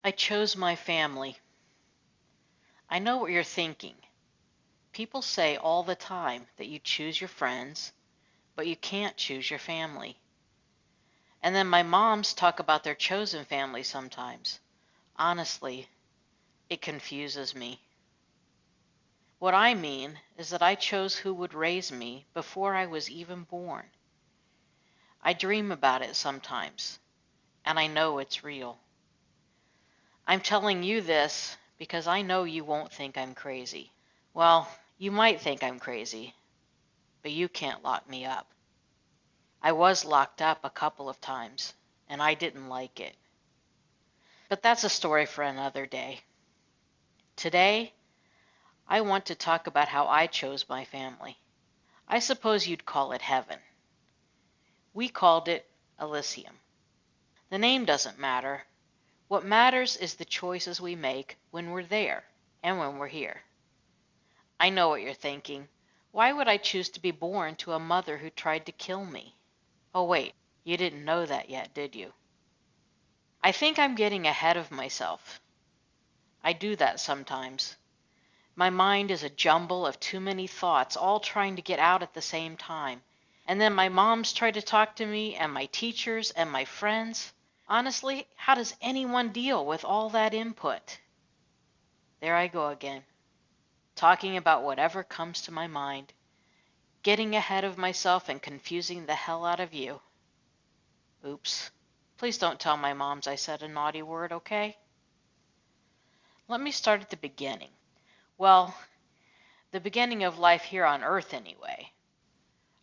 I chose my family. I know what you're thinking. People say all the time that you choose your friends, but you can't choose your family. And then my moms talk about their chosen family sometimes. Honestly, it confuses me. What I mean is that I chose who would raise me before I was even born. I dream about it sometimes, and I know it's real. I'm telling you this because I know you won't think I'm crazy. Well, you might think I'm crazy, but you can't lock me up. I was locked up a couple of times, and I didn't like it. But that's a story for another day. Today, I want to talk about how I chose my family. I suppose you'd call it heaven. We called it Elysium. The name doesn't matter. What matters is the choices we make when we're there and when we're here. I know what you're thinking. Why would I choose to be born to a mother who tried to kill me? Oh wait, you didn't know that yet, did you? I think I'm getting ahead of myself. I do that sometimes. My mind is a jumble of too many thoughts, all trying to get out at the same time. And then my moms try to talk to me, and my teachers, and my friends. Honestly, how does anyone deal with all that input? There I go again, talking about whatever comes to my mind, getting ahead of myself and confusing the hell out of you. Oops. Please don't tell my moms I said a naughty word, okay? Let me start at the beginning. Well, the beginning of life here on Earth, anyway.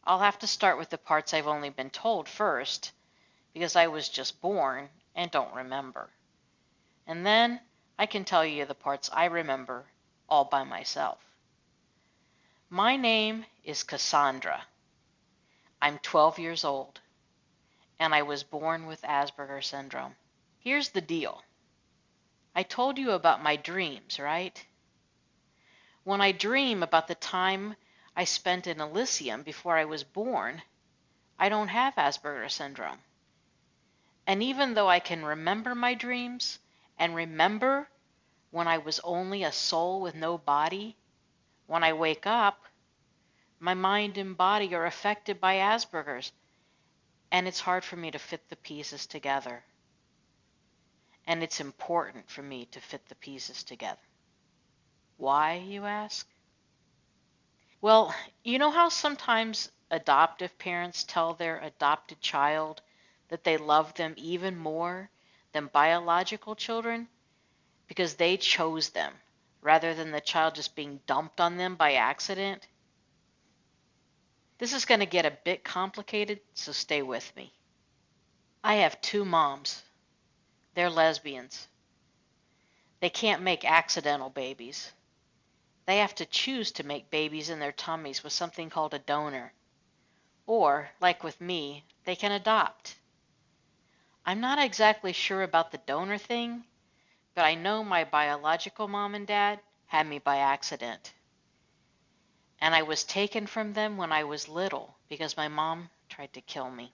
I'll have to start with the parts I've only been told first, because I was just born and don't remember. And then I can tell you the parts I remember all by myself. My name is Cassandra. I'm 12 years old, and I was born with Asperger Syndrome. Here's the deal. I told you about my dreams, right? When I dream about the time I spent in Elysium before I was born, I don't have Asperger syndrome. And even though I can remember my dreams and remember when I was only a soul with no body, when I wake up, my mind and body are affected by Asperger's, and it's hard for me to fit the pieces together. And it's important for me to fit the pieces together. Why, you ask? Well, you know how sometimes adoptive parents tell their adopted child that they love them even more than biological children because they chose them rather than the child just being dumped on them by accident? This is going to get a bit complicated, so stay with me. I have two moms. They're lesbians. They can't make accidental babies. They have to choose to make babies in their tummies with something called a donor. Or, like with me, they can adopt. I'm not exactly sure about the donor thing, but I know my biological mom and dad had me by accident. And I was taken from them when I was little because my mom tried to kill me.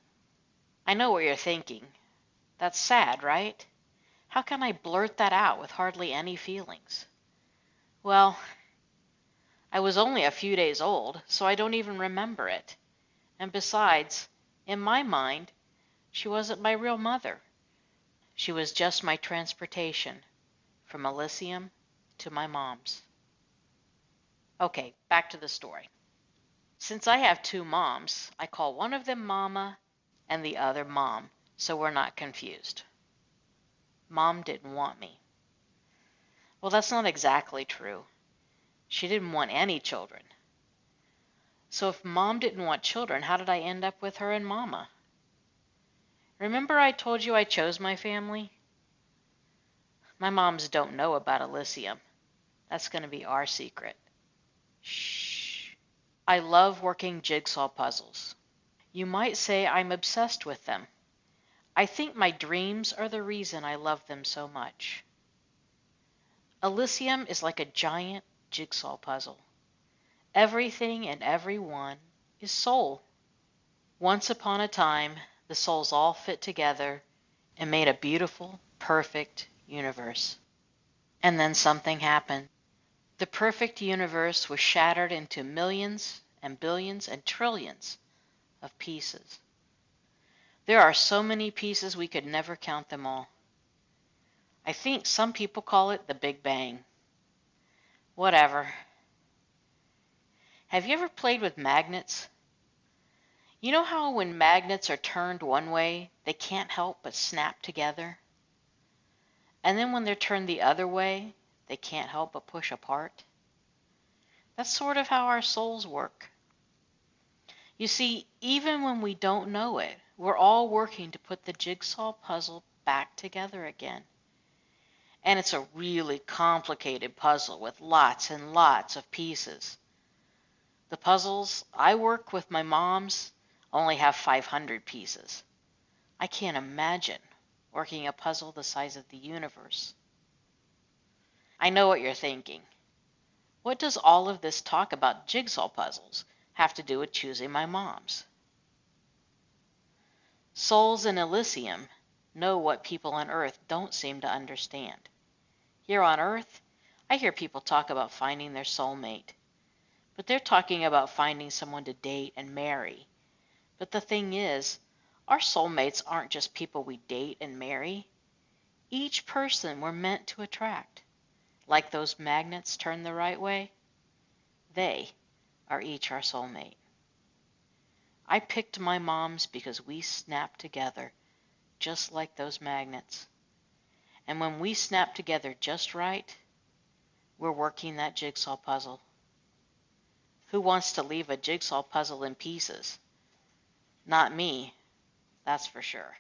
I know what you're thinking. That's sad, right? How can I blurt that out with hardly any feelings? Well, I was only a few days old, so I don't even remember it. And besides, in my mind, she wasn't my real mother. She was just my transportation from Elysium to my mom's. Okay, back to the story. Since I have two moms, I call one of them Mama and the other Mom, so we're not confused. Mom didn't want me. Well, that's not exactly true. She didn't want any children. So if Mom didn't want children, how did I end up with her and Mama? Remember I told you I chose my family? My moms don't know about Elysium. That's going to be our secret. Shh. I love working jigsaw puzzles. You might say I'm obsessed with them. I think my dreams are the reason I love them so much. Elysium is like a giant jigsaw puzzle. Everything and everyone is soul. Once upon a time, the souls all fit together and made a beautiful, perfect, universe. And then something happened. The perfect universe was shattered into millions and billions and trillions of pieces. There are so many pieces we could never count them all. I think some people call it the Big Bang. Whatever. Have you ever played with magnets? You know how when magnets are turned one way, they can't help but snap together? And then when they're turned the other way, they can't help but push apart? That's sort of how our souls work. You see, even when we don't know it, we're all working to put the jigsaw puzzle back together again. And it's a really complicated puzzle with lots and lots of pieces. The puzzles I work with my mom's only have 500 pieces. I can't imagine working a puzzle the size of the universe. I know what you're thinking. What does all of this talk about jigsaw puzzles have to do with choosing my mom's? Souls in Elysium know what people on Earth don't seem to understand. Here on Earth, I hear people talk about finding their soulmate, but they're talking about finding someone to date and marry. But the thing is, our soulmates aren't just people we date and marry. Each person we're meant to attract, like those magnets turned the right way, they are each our soulmate. I picked my mom's because we snap together just like those magnets. And when we snap together just right, we're working that jigsaw puzzle. Who wants to leave a jigsaw puzzle in pieces? Not me, that's for sure.